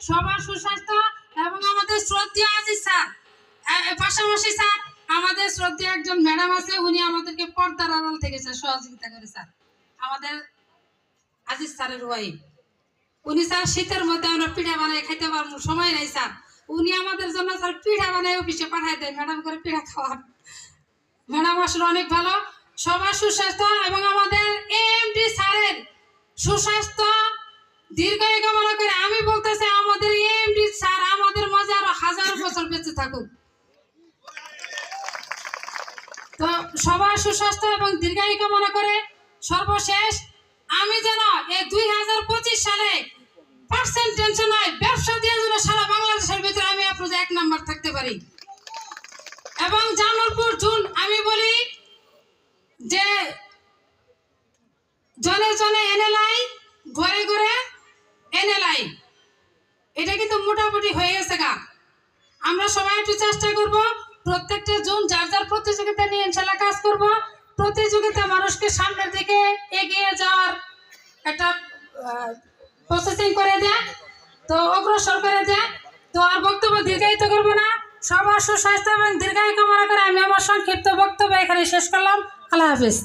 সবার সুস্বাস্থ্য এবং আমাদের শ্রদ্ধেয় আজিজ স্যার, পাশাপাশি স্যার আমাদের শ্রদ্ধেয় একজন ম্যাডাম আছে, উনি আমাদেরকে পর্দার আড়াল থেকে স্যার সহযোগিতা করে স্যার, আমাদের আজিজ স্যারের ওয়াইফ। উনি স্যার শীতের মধ্যে আমরা পিঠা বানাই খাইতে পারবো, সময় নাই স্যার, উনি আমাদের জন্য স্যার পিঠা বানাই অফিসে পাঠাই দেয় ম্যাডাম করে পিঠা খাওয়ার। ম্যাডাম আসলে অনেক ভালো। সবার সুস্বাস্থ্য এবং আমাদের এএমডি স্যারের সুস্বাস্থ্য দীর্ঘায়ু কামনা করে আমি বলতেছি আমাদের এএমডি স্যার আমাদের মাঝে আরো হাজার বছর বেঁচে থাকুক। তো সবার সুস্বাস্থ্য এবং দীর্ঘায়ু কামনা করে সর্বশেষ আমি যেন এই 2025 সালে পার্সেন্ট টেনশন নয়, ব্যবসা দিয়ে যেন সারা বাংলাদেশের ভিতরে আমি আপনাদের 1 নাম্বার থাকতে পারি। এবং জামালপুর জুন আমি বলি যে জনে জনে এনএলআই, ঘরে ঘরে এনএলআই, এটা কিন্তু মোটামুটি হয়ে গেছে গা। আমরা সবাই একটু চেষ্টা করব প্রত্যেকটা জুন যার যার প্রতিযোগিতা নিয়ে ইনশাআল্লাহ কাজ করব। প্রতিযোগিতা মানুষকে সামনের দিকে এগিয়ে যাওয়ার একটা প্রসেসিং করে দেয়, তো অগ্রসর করে দেয়। তো আর বক্তব্য দীর্ঘায়িত করবো না, সবার সুস্বাস্থ্য এবং দীর্ঘায়ু কামনা করে আমি আমার সংক্ষিপ্ত বক্তব্য এখানে শেষ করলাম। আল্লাহ হাফেজ।